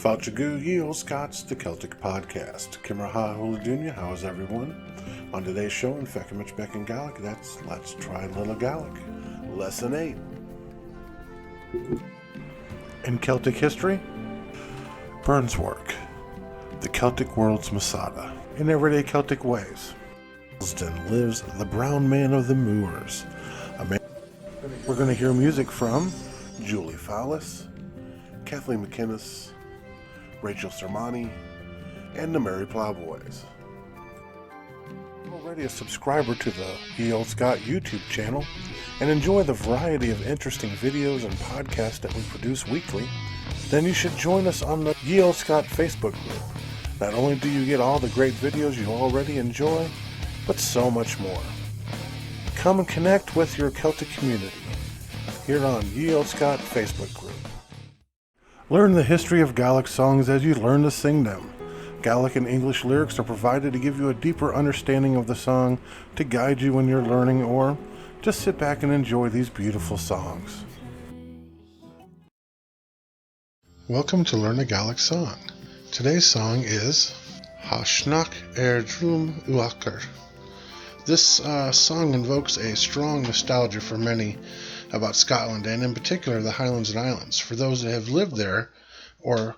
Feuchamaich, ye Olde Scot the Celtic podcast. Kimraha Huladunya, how is everyone? On today's show in Feuchamaich, Beagan, Gaidhlig, that's Let's Try Little Gaidhlig, Lesson 8. In Celtic history, Burns work, the Celtic world's Massad, in everyday Celtic ways. Lives the brown man of the Muirs. We're going to hear music from Julie Fowlis, Kathleen McInnes, Rachel Sermani, and the Merry Plowboys. Already a subscriber to the Ye Olde Scot YouTube channel and enjoy the variety of interesting videos and podcasts that we produce weekly, then you should join us on the Ye Olde Scot Facebook group. Not only do you get all the great videos you already enjoy, but so much more. Come and connect with your Celtic community here on Ye Olde Scot Facebook group. Learn the history of Gaelic songs as you learn to sing them. Gaelic and English lyrics are provided to give you a deeper understanding of the song, to guide you when you're learning, or just sit back and enjoy these beautiful songs. Welcome to Learn a Gaelic Song. Today's song is Hashnach Drum Uacher. This song invokes a strong nostalgia for many about Scotland, and in particular the Highlands and Islands, for those that have lived there or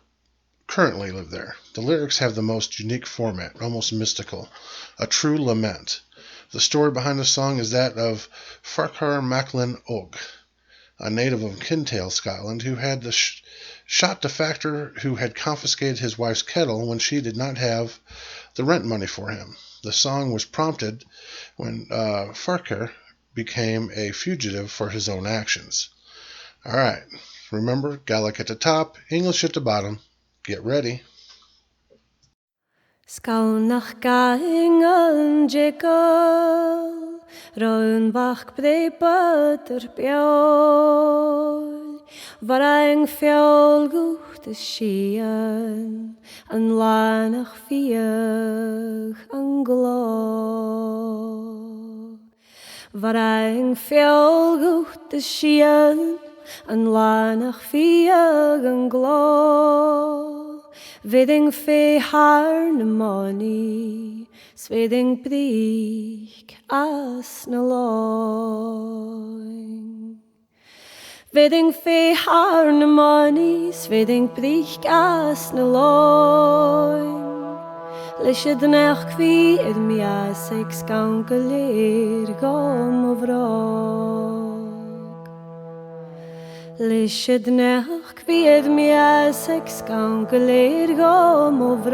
currently live there. The lyrics have the most unique format, almost mystical, a true lament. The story behind the song is that of Feuchamaich Og, a native of Kintail, Scotland, who had shot the factor who had confiscated his wife's kettle when she did not have the rent money for him. The song was prompted when Feuchamaich became a fugitive for his own actions. Alright, remember, Gaelic at the top, English at the bottom. Get ready. Scaunach gaingan jegal, roun bach bre butter biol, varang fiol gut de shean, an lanach fiach an glo. Varang fiol gut de shean, an lanach fiach an glo. Veding fe haar na money, sveding brik as na loin. Veding fe haar na money, sveding brik as na loin. Lishid nach kvi ed mi as ek skankelir gom of Lishid nach kvied mi as ek skankelir gom of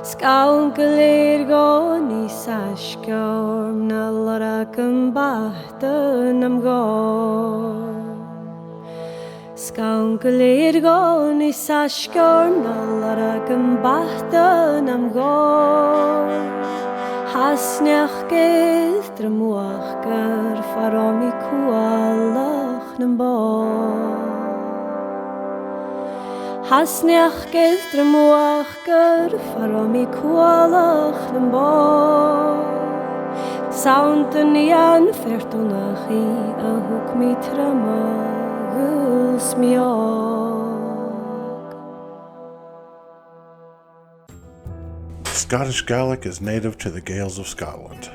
Skankelir go ni sashkorm na lorakam bahtan am go. Skankelir go ni sashkorm na lorakam bahtan am go. Hasnach gildre muachker farom I kualach nem bo. Hasnach gildre muachker farom I kualach nem bo. Saunten jan fertunach I a hook mi trama guls mi Scottish Gaelic is native to the Gaels of Scotland.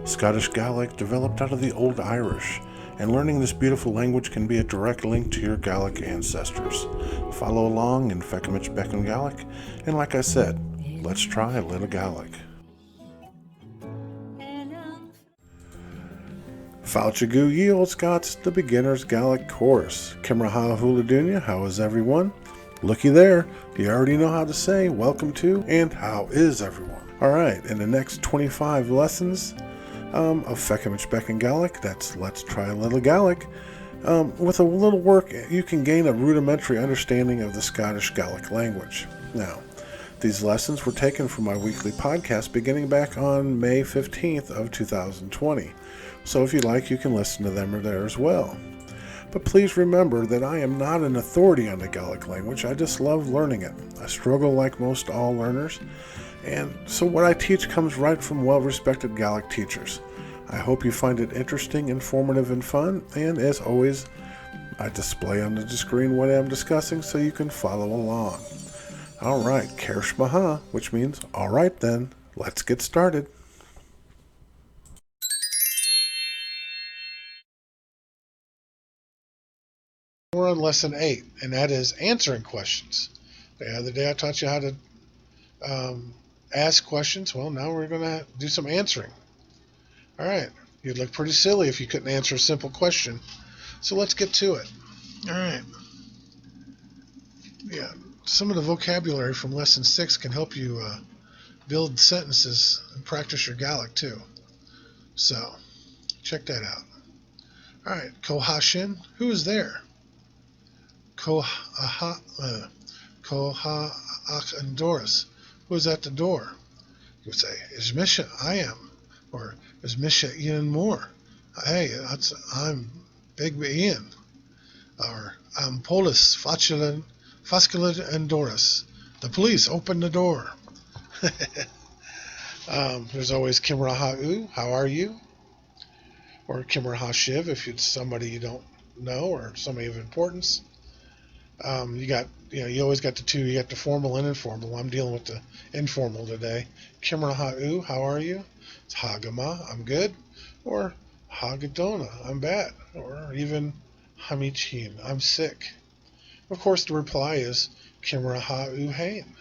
Scottish Gaelic developed out of the Old Irish, and learning this beautiful language can be a direct link to your Gaelic ancestors. Follow along in Feuchamaich Beagan Gaelic, and like I said, let's try a little Gaelic. Feuchamaich, ye Olde Scots, the beginner's Gaelic course. Kimraha Huladunya, how is everyone? Looky there, do you already know how to say welcome to and how is everyone? Alright, in the next 25 lessons of Feuchamaich Beagan Gaelic, that's Let's Try a Little Gaelic, with a little work you can gain a rudimentary understanding of the Scottish Gaelic language. Now, these lessons were taken from my weekly podcast beginning back on May 15th of 2020, so if you like you can listen to them there as well. But please remember that I am not an authority on the Gaelic language. I just love learning it. I struggle like most all learners, and so what I teach comes right from well-respected Gaelic teachers. I hope you find it interesting, informative, and fun, and as always, I display on the screen what I'm discussing so you can follow along. Alright, Kershmaha, which means, alright then, let's get started. We're on lesson 8, and that is answering questions. The other day I taught you how to ask questions. Well, now we're going to do some answering. All right. You'd look pretty silly if you couldn't answer a simple question. So let's get to it. All right. Yeah. Some of the vocabulary from lesson 6 can help you build sentences and practice your Gaelic too. So check that out. All right. Kohashin. Who is there? Koha Andoris. Who is at the door? You would say, is Misha, I am. Or is Misha Ian Moore? Hey, I'm Big Ian. Or I'm Polis Fasculent Andoris. The police, open the door. There's always Kimra Ha'u, how are you? Or Kimra Ha'shiv if it's somebody you don't know or somebody of importance. You always got the two. You got the formal and informal. I'm dealing with the informal today. Kimra Ha'u, how are you? It's Hagama, I'm good. Or Hagadona, I'm bad. Or even Hamichin, I'm sick. Of course, the reply is Kimra Ha'u Hain.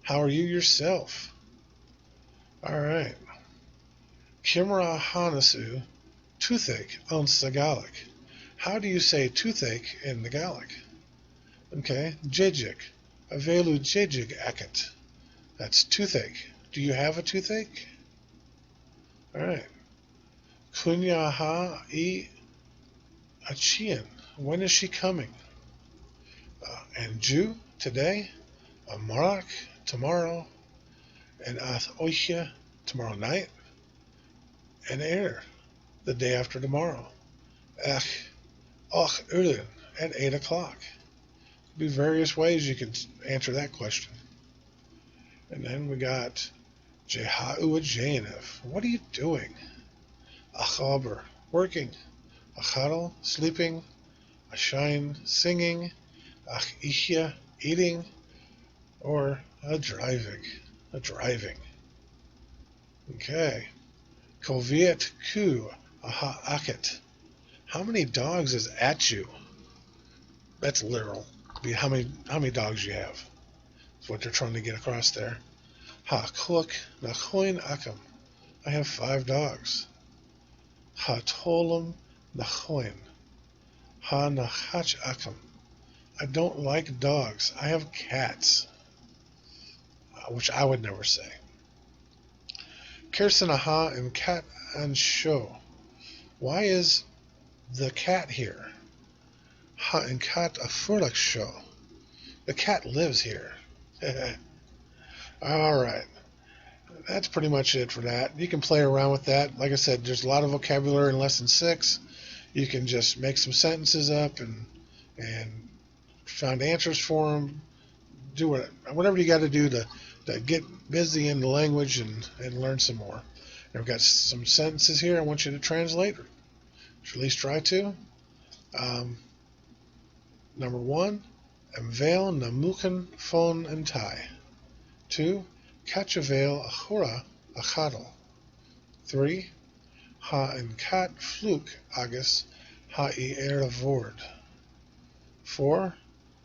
How are you yourself? All right. Kimra Hanasu, toothache on Gaelic. How do you say toothache in the Gaelic? Okay, Jejik. Avelu Jejig Akit. That's toothache. Do you have a toothache? Alright. Kunya ha I Achian. When is she coming? And Jew, today. Marak, tomorrow. And Ath Oiche, tomorrow night. And Air, the day after tomorrow. Ach, Och Ulin, at 8 o'clock. Be various ways you can answer that question. And then we got Jeha'u Janef. What are you doing? Achaber, working. Achadal, sleeping. Ashain, singing. Achishya, eating. Or a driving. Okay. Koviet ku aha akit. How many dogs is at you? That's literal. How many dogs you have. That's what they're trying to get across there. Ha kluk nachoin akam. I have 5 dogs. Ha tolam nachoin. Ha nachach akam. I don't like dogs. I have cats. Which I would never say. Kirsanaha and cat and show. Why is the cat here? Ha and cat a furlak show. The cat lives here. Alright. That's pretty much it for that. You can play around with that. Like I said, there's a lot of vocabulary in lesson 6. You can just make some sentences up and find answers for them. Do whatever you got to do to get busy in the language and learn some more. And I've got some sentences here I want you to translate, or at least try to. Number 1, Mveil namukan phone and tie. 2, Kachavel achura achadal. 3, Ha and kat fluk agus ha I eravord. 4,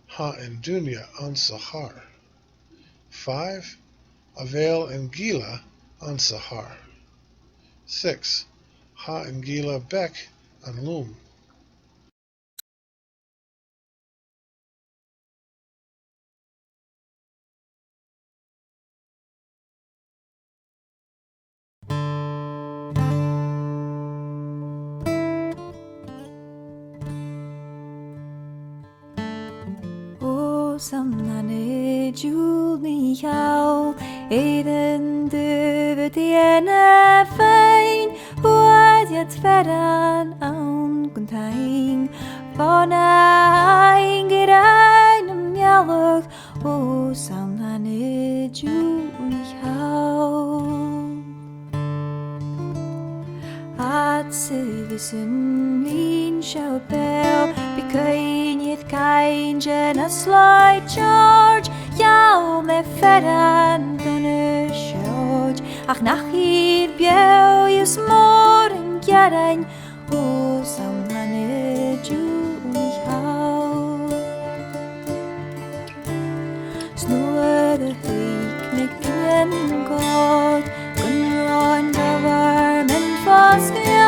Ha and dunya on sahar. 5, Avel and gila on sahar. 6, Ha and gila bek on loom. Samnane Julie How Eden de Tiene Fein Wat jet verder aan contain Van een gerein melk O Samnane Julie How At Wissen min shopel Bekainit kainjen a slide charge Jau me ferran dunne shoj Ach nach hier bjau jus morgen gjerain O samhane ju mich hau Snur de hik nikken god Gunron da varmen faskia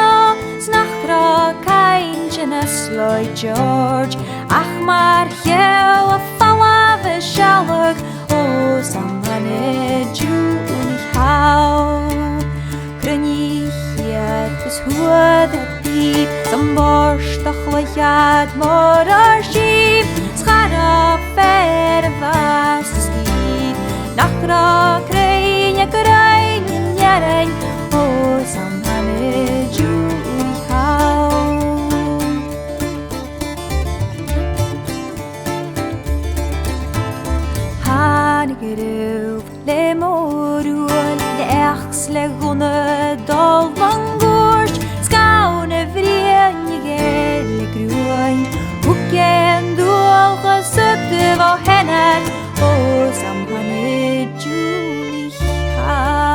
Snachra kainjen a sloi George Ach mar hjau a falla ve shalug O samhane ju mich hau Krynich bis hua dat diep Som borstach lojad mor archief Schara fer was stief Nachra kreinja krein jaren O samhane ju mich hau Hanigeruv le morul le erxle gunne dal van gorst Skaune vrienige le gruin Hoeken dol gesukte va henner O samhane ju mich hau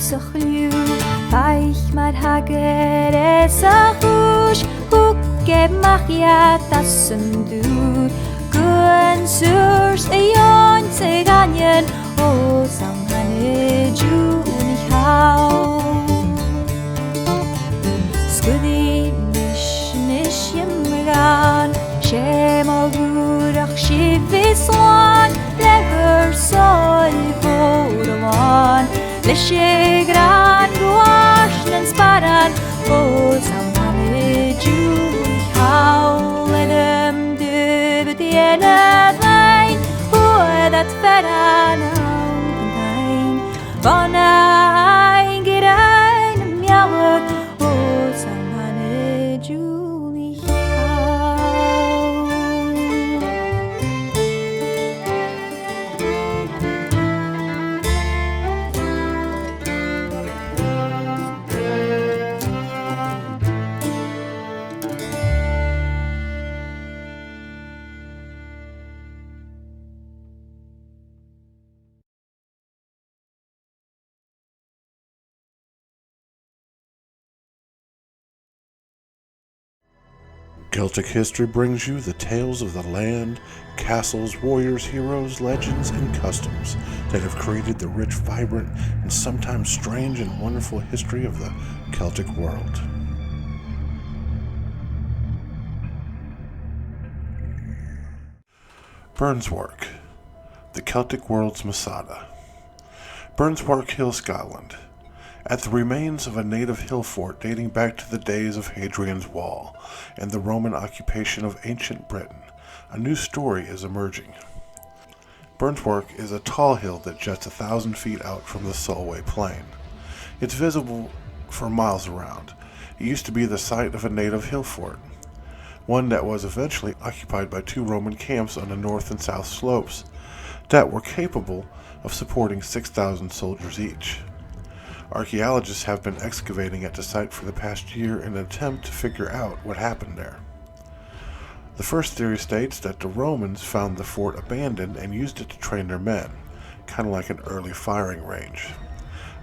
Sachliu Weich mar hager es a chush Hoeke mach ja tassen du Gön surs e jon se ganyen O samhane ju mich hau Skudi nish yemran Shem al gurach shiviswan Lever sol vorawan Leshe gran guashnen sparan O samhane ju mich hau Ledem dubet jenet wein Hoe dat ferran angein Van ein gerein mjalluk O samhane ju mich hau Celtic history brings you the tales of the land, castles, warriors, heroes, legends, and customs that have created the rich, vibrant, and sometimes strange and wonderful history of the Celtic world. Burnswark, the Celtic world's Massad. Burnswark Hill, Scotland. At the remains of a native hill fort dating back to the days of Hadrian's Wall and the Roman occupation of ancient Britain, a new story is emerging. Burnswark is a tall hill that juts 1,000 feet out from the Solway Plain. It's visible for miles around. It used to be the site of a native hill fort, one that was eventually occupied by 2 Roman camps on the north and south slopes that were capable of supporting 6,000 soldiers each. Archaeologists have been excavating at the site for the past year in an attempt to figure out what happened there. The first theory states that the Romans found the fort abandoned and used it to train their men, kind of like an early firing range.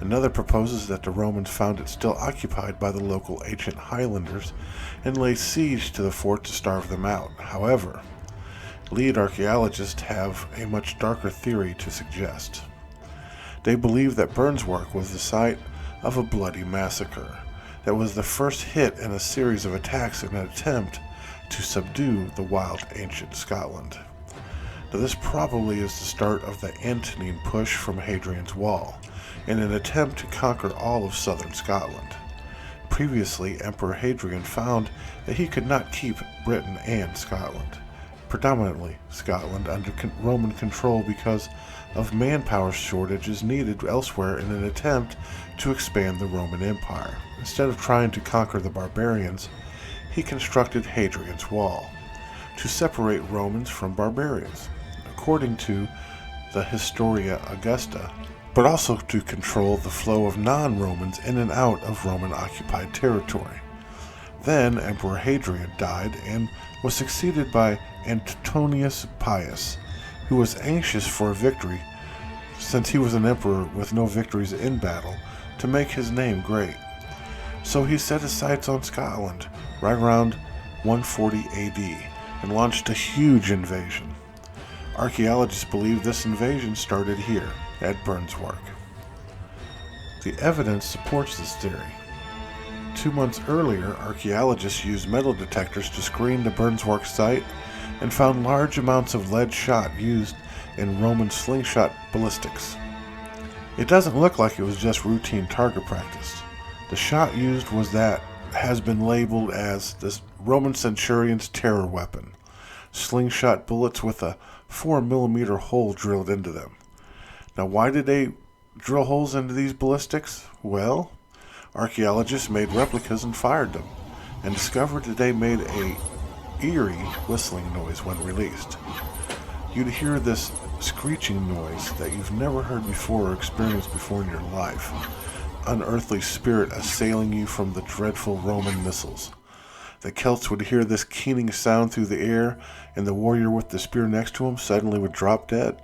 Another proposes that the Romans found it still occupied by the local ancient Highlanders and laid siege to the fort to starve them out. However, lead archaeologists have a much darker theory to suggest. They believe that Burnswark was the site of a bloody massacre that was the first hit in a series of attacks in an attempt to subdue the wild ancient Scotland. Now, this probably is the start of the Antonine push from Hadrian's Wall in an attempt to conquer all of southern Scotland. Previously, Emperor Hadrian found that he could not keep Britain and Scotland, predominantly Scotland, under Roman control because of manpower shortages needed elsewhere in an attempt to expand the Roman Empire. Instead of trying to conquer the barbarians, he constructed Hadrian's Wall to separate Romans from barbarians, according to the Historia Augusta, but also to control the flow of non-Romans in and out of Roman-occupied territory. Then Emperor Hadrian died and was succeeded by Antonius Pius, who was anxious for a victory, since he was an emperor with no victories in battle, to make his name great. So he set his sights on Scotland right around 140 AD and launched a huge invasion. Archaeologists believe this invasion started here, at Burnswork. The evidence supports this theory. 2 months earlier, archaeologists used metal detectors to screen the Burnswork site and found large amounts of lead shot used in Roman slingshot ballistics. It doesn't look like it was just routine target practice. The shot used was that has been labeled as the Roman centurion's terror weapon, slingshot bullets with a 4mm hole drilled into them. Now, why did they drill holes into these ballistics? Well, archaeologists made replicas and fired them, and discovered that they made a eerie whistling noise when released. You'd hear this screeching noise that you've never heard before or experienced before in your life. Unearthly spirit assailing you from the dreadful Roman missiles. The Celts would hear this keening sound through the air, and the warrior with the spear next to him suddenly would drop dead.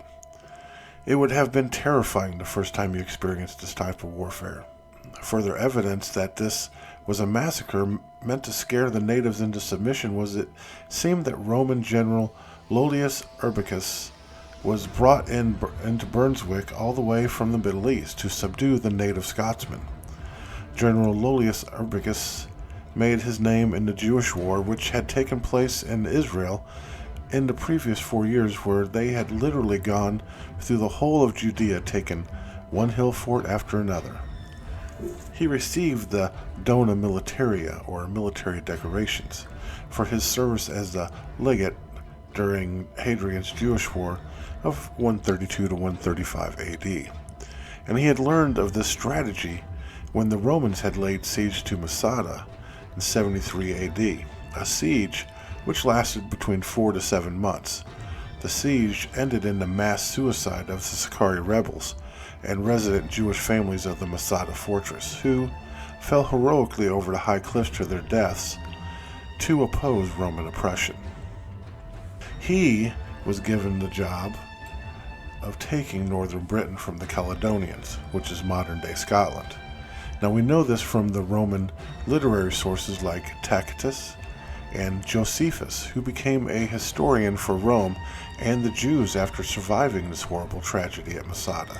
It would have been terrifying the first time you experienced this type of warfare. Further evidence that this was a massacre meant to scare the natives into submission was it seemed that Roman general Lollius Urbicus was brought into Burnswick all the way from the Middle East to subdue the native Scotsmen. General Lollius Urbicus made his name in the Jewish War, which had taken place in Israel in the previous 4 years, where they had literally gone through the whole of Judea, taking one hill fort after another. He received the Dona Militaria, or military decorations, for his service as the legate during Hadrian's Jewish War of 132 to 135 AD. And he had learned of this strategy when the Romans had laid siege to Massad in 73 AD, a siege which lasted between 4 to 7 months. The siege ended in the mass suicide of the Sicarii rebels and resident Jewish families of the Massad fortress, who fell heroically over the high cliffs to their deaths to oppose Roman oppression. He was given the job of taking northern Britain from the Caledonians, which is modern-day Scotland. Now we know this from the Roman literary sources like Tacitus and Josephus, who became a historian for Rome and the Jews after surviving this horrible tragedy at Massad.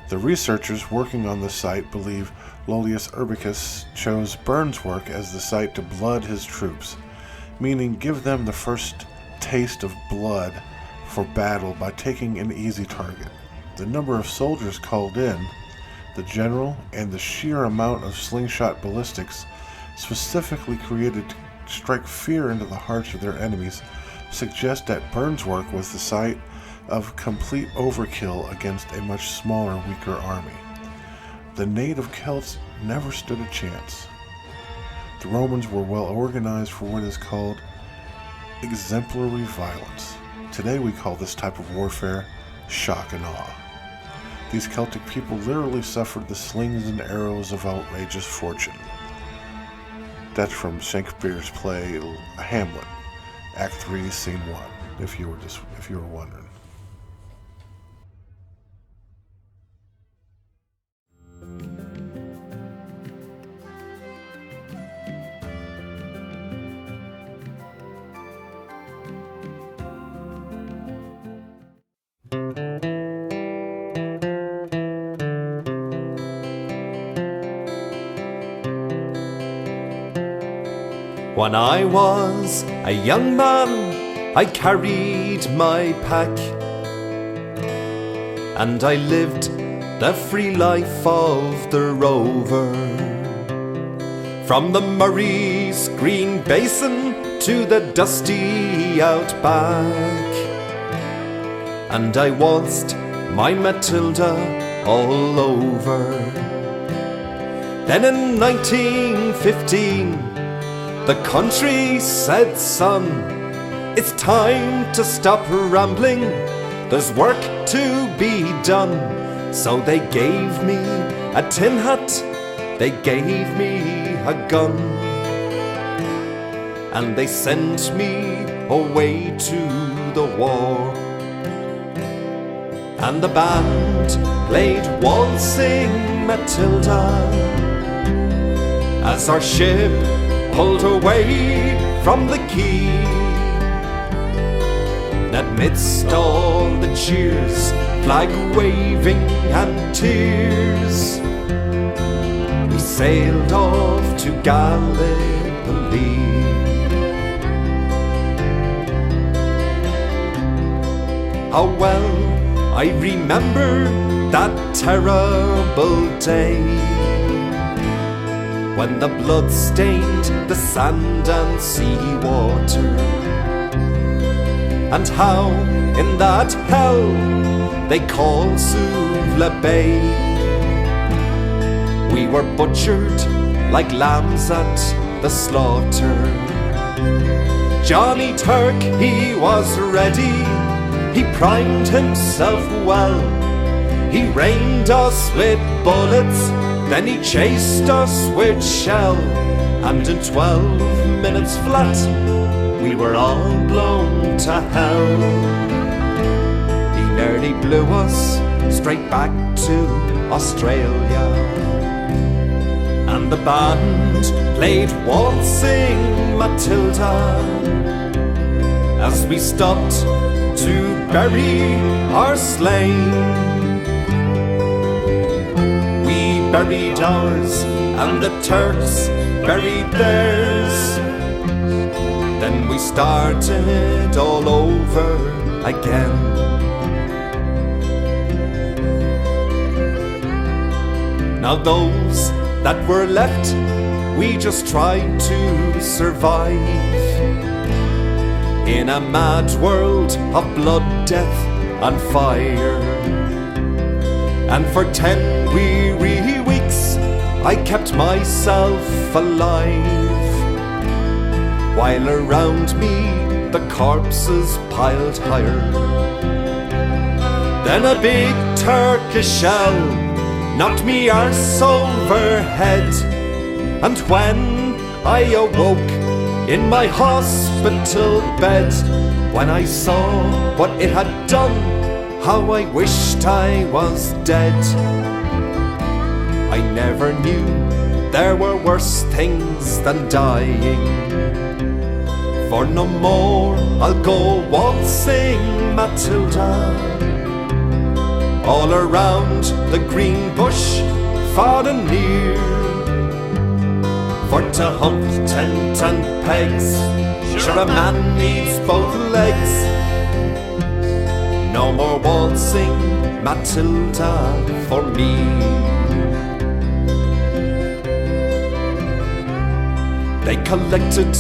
The researchers working on the site believe Lollius Urbicus chose Burnswork as the site to blood his troops, meaning give them the first taste of blood for battle by taking an easy target. The number of soldiers called in, the general, and the sheer amount of slingshot ballistics specifically created to strike fear into the hearts of their enemies suggest that Burnswork was the site of complete overkill against a much smaller, weaker army. The native Celts never stood a chance. The Romans were well organized for what is called exemplary violence. Today we call this type of warfare shock and awe. These Celtic people literally suffered the slings and arrows of outrageous fortune. That's from Shakespeare's play Hamlet, Act 3, Scene 1, if you were wondering. When I was a young man, I carried my pack, and I lived the free life of the rover. from the Murray's green basin to the dusty outback. And I waltzed my Matilda all over. Then in 1915, the country said, son, it's time to stop rambling, there's work to be done. So they gave me a tin hat, they gave me a gun, and they sent me away to the war. And the band played Waltzing Matilda as our ship pulled away from the quay. And amidst all the cheers, flag waving and tears, we sailed off to Gallipoli. How well I remember that terrible day, when the blood stained the sand and seawater, and how in that hell they call Suvla Bay we were butchered like lambs at the slaughter. Johnny Turk, he was ready, he primed himself well, he rained us with bullets, then he chased us with shell, and in 12 minutes flat we were all blown to hell. He nearly blew us straight back to Australia, and the band played Waltzing Matilda as we stopped to bury our slain. We buried ours and the Turks buried theirs. Then we started all over again. Now those that were left, we just tried to survive in a mad world of blood, death and fire. And for 10 weary weeks I kept myself alive, while around me the corpses piled higher. Then a big Turkish shell knocked me arse overhead, and when I awoke in my hospital bed, when I saw what it had done, how I wished I was dead. I never knew there were worse things than dying, for no more I'll go waltzing Matilda all around the green bush, far and near. For to hump tent and pegs, sure a man needs both legs. No more waltzing Matilda for me. They collected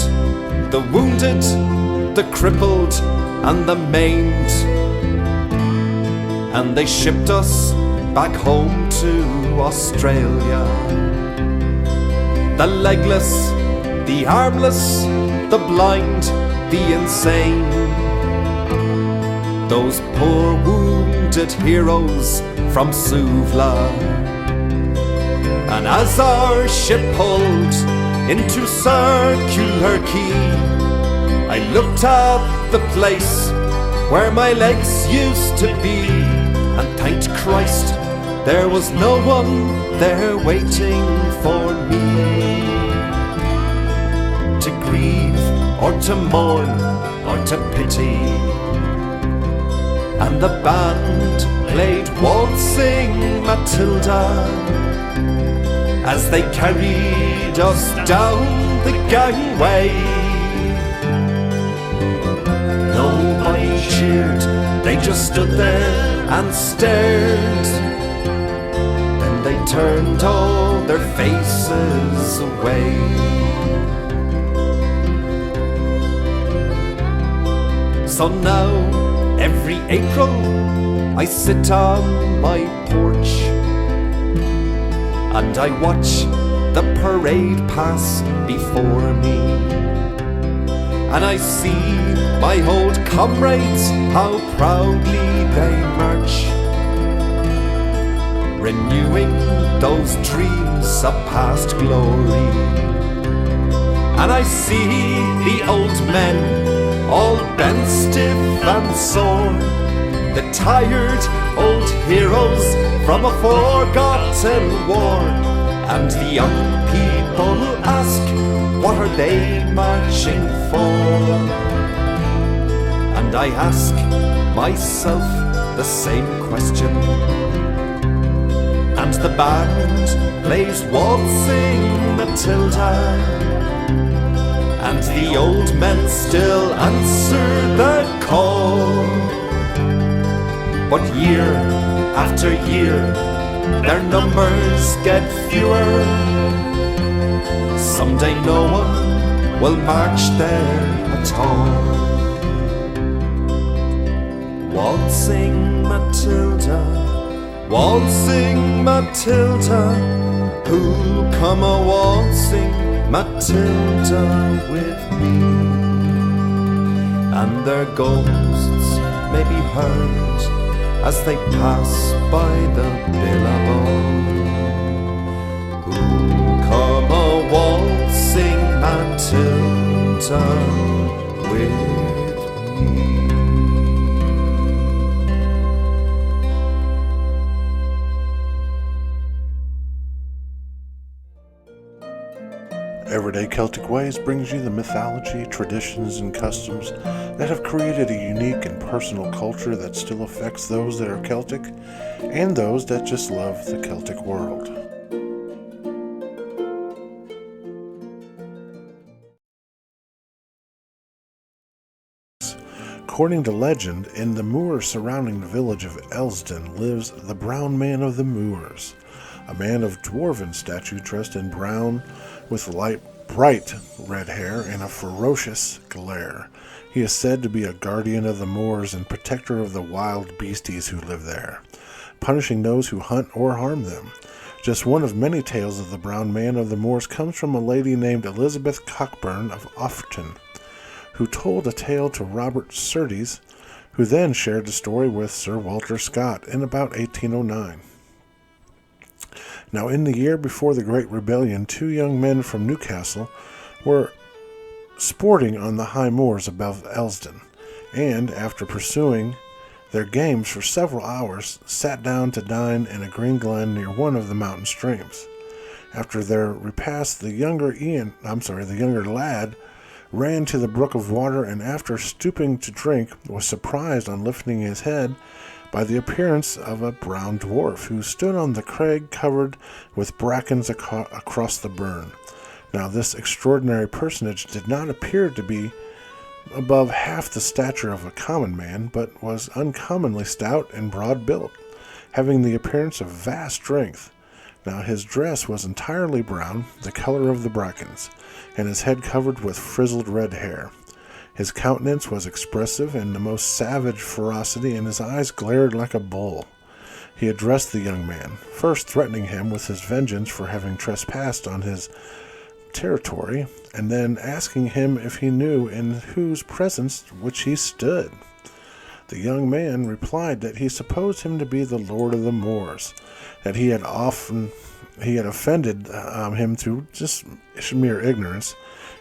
the wounded, the crippled and the maimed, and they shipped us back home to Australia. The legless, the armless, the blind, the insane, those poor wounded heroes from Suvla. And as our ship pulled into Circular Quay, I looked at the place where my legs used to be, and thanked Christ there was no one there waiting for me to grieve or to mourn or to pity. And the band played Waltzing Matilda as they carried us down the gangway. Nobody cheered, they just stood there and stared. Then they They'd turned all their faces away. So now, every April, I sit on my porch and I watch the parade pass before me, and I see my old comrades, how proudly they march, renewing those dreams of past glory. And I see the old men, all bent stiff and sore, the tired old heroes from a forgotten war, and the young people who ask, what are they marching for? And I ask myself the same question, and the band plays Waltzing Matilda, and the old men still answer the call. But year after year, their numbers get fewer. Someday no one will march there at all. Waltzing Matilda, waltzing Matilda, who'll come a waltzing Matilda with me? And their ghosts may be heard as they pass by the billabong. Who'll come a waltzing Matilda with me? Everyday Celtic Ways brings you the mythology, traditions, and customs that have created a unique and personal culture that still affects those that are Celtic and those that just love the Celtic world. According to legend, in the moors surrounding the village of Elsden lives the Brown Man of the Moors, a man of dwarven stature dressed in brown with bright red hair and a ferocious glare. He is said to be a guardian of the moors and protector of the wild beasties who live there, punishing those who hunt or harm them. Just one of many tales of the Brown Man of the Moors comes from a lady named Elizabeth Cockburn of Offerton, who told a tale to Robert Surtees, who then shared the story with Sir Walter Scott in about 1809. Now, in the year before the Great Rebellion, 2 young men from Newcastle were sporting on the high moors above Elsden, and, after pursuing their games for several hours, sat down to dine in a green glen near one of the mountain streams. After their repast, the younger lad ran to the brook of water, and after stooping to drink, was surprised on lifting his head by the appearance of a brown dwarf who stood on the crag covered with brackens across the burn. Now, this extraordinary personage did not appear to be above half the stature of a common man, but was uncommonly stout and broad-built, having the appearance of vast strength. Now, his dress was entirely brown, the color of the brackens, and his head covered with frizzled red hair. His countenance was expressive in the most savage ferocity, and his eyes glared like a bull. He addressed the young man, first threatening him with his vengeance for having trespassed on his territory, and then asking him if he knew in whose presence which he stood. The young man replied that he supposed him to be the Lord of the Moors, that he had offended him through just mere ignorance,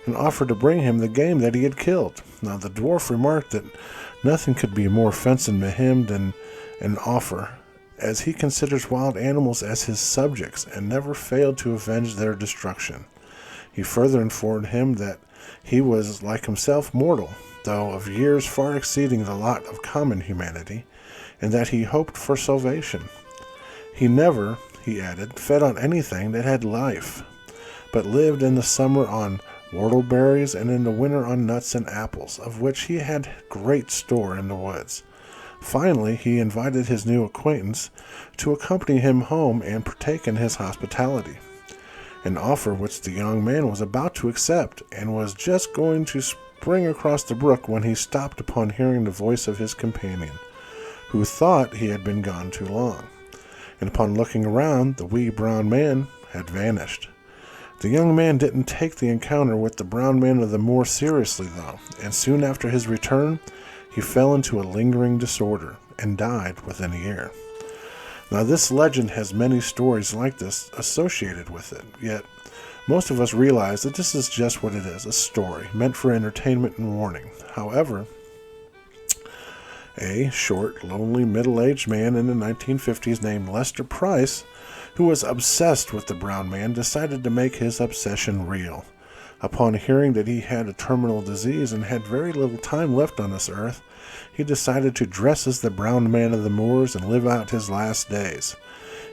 and offered to bring him the game that he had killed. Now, the dwarf remarked that nothing could be more offensive to him than an offer, as he considers wild animals as his subjects, and never failed to avenge their destruction. He further informed him that he was, like himself, mortal, though of years far exceeding the lot of common humanity, and that he hoped for salvation. He never, he added, fed on anything that had life, but lived in the summer on whortleberries and in the winter on nuts and apples, of which he had great store in the woods. Finally, he invited his new acquaintance to accompany him home and partake in his hospitality, an offer which the young man was about to accept, and was just going to spring across the brook when he stopped upon hearing the voice of his companion, who thought he had been gone too long. And upon looking around, the wee brown man had vanished. The young man didn't take the encounter with the brown man of the moor seriously, though, and soon after his return, he fell into a lingering disorder and died within a year. Now, this legend has many stories like this associated with it, yet most of us realize that this is just what it is, a story meant for entertainment and warning. However, a short, lonely, middle-aged man in the 1950s named Lester Price, who was obsessed with the brown man, decided to make his obsession real. Upon hearing that he had a terminal disease and had very little time left on this earth, he decided to dress as the brown man of the moors and live out his last days.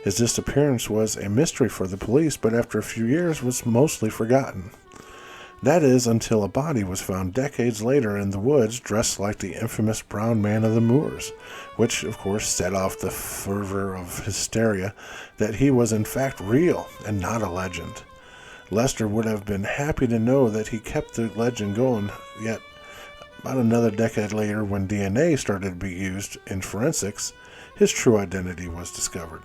His disappearance was a mystery for the police, but after a few years was mostly forgotten. That is, until a body was found decades later in the woods dressed like the infamous brown man of the moors, which, of course, set off the fervor of hysteria that he was in fact real and not a legend. Lester would have been happy to know that he kept the legend going, yet about another decade later, when DNA started to be used in forensics, his true identity was discovered.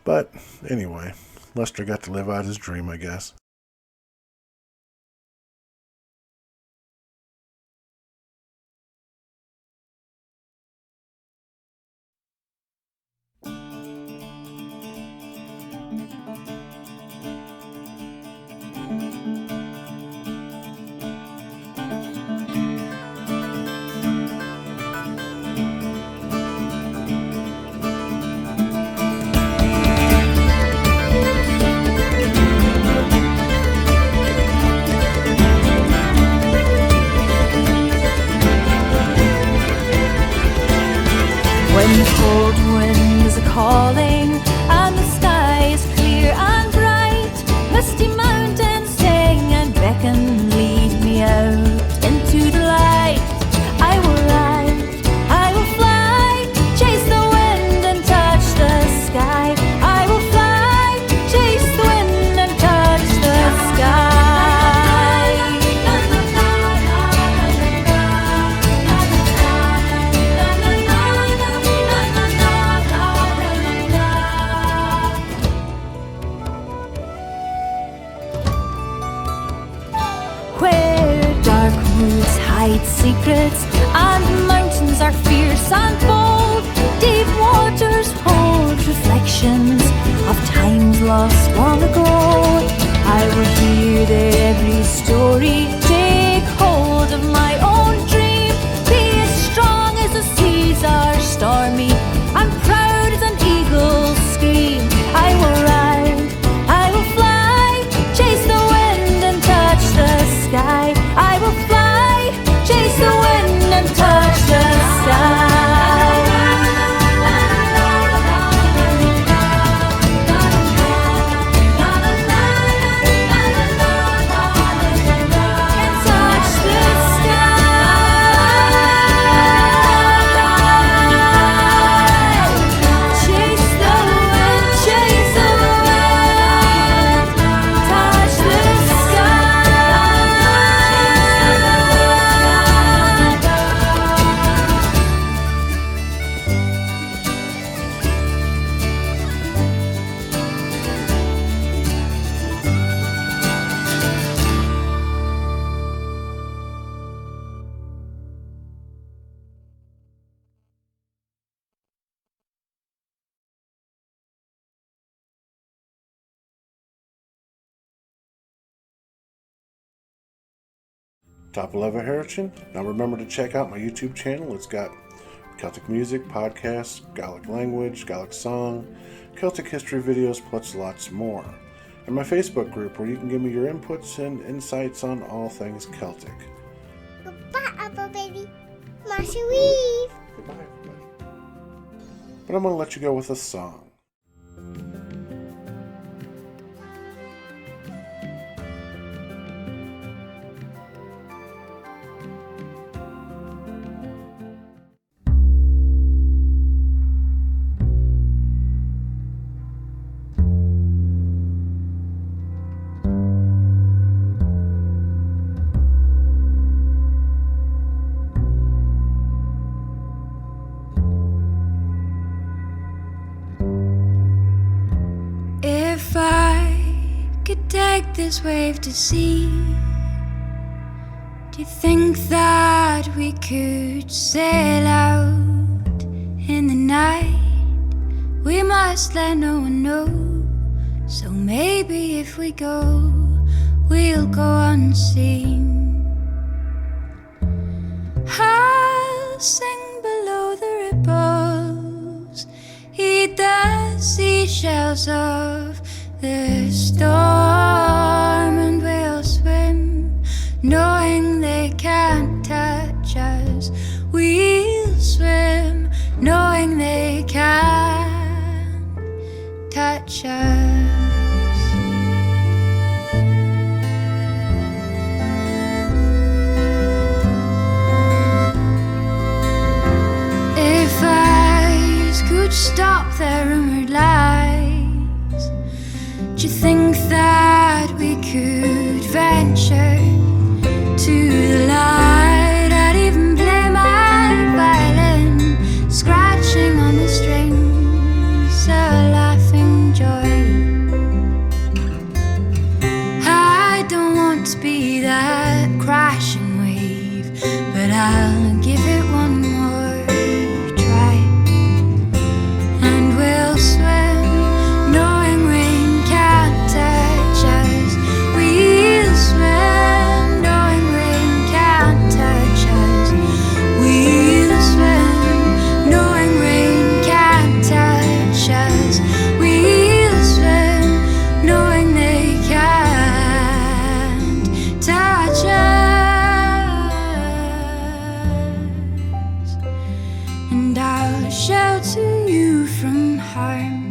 But anyway, Lester got to live out his dream, I guess. When the cold wind is a-calling and the sky is clear and bright, misty mountains sing and beckon, lead me out into the light. I will ride, I will fly, chase the wind and touch the sky. I will fly, chase the wind and touch the sky. Where dark woods hide secrets and mountains are fierce and bold, deep waters hold reflections of times lost long ago. I will hear every story, take hold of my own dream, be as strong as the seas are stormy and proud as an eagle's scream. I will ride, I will fly, chase the wind and touch the sky. I will fly, chase the wind and touch the sky. Top level heritage. Now remember to check out my YouTube channel. It's got Celtic music, podcasts, Gaelic language, Gaelic song, Celtic history videos, plus lots more. And my Facebook group where you can give me your inputs and insights on all things Celtic. Goodbye, Apple Baby. Masha Weave. Goodbye, everybody. But I'm going to let you go with a song. make this wave to sea? Do you think that we could sail out in the night? We must let no one know. So maybe if we go, we'll go unseen. I'll sing below the ripples, eat the seashells of the storm, and we'll swim, knowing they can't touch us. We'll swim, knowing they can't touch us. If eyes could stop their rumored lies, do you think that we could venture to the light? I'd even play my violin, scratching on the strings, a laughing joy. I don't want to be that crashing wave, but I'll give it one more try. And we'll swim, knowing rain can't touch us. We'll swim, knowing rain can't touch us. We'll swim, knowing rain can't touch us. We'll swim, knowing they can't touch us. And I'll shelter you from harm.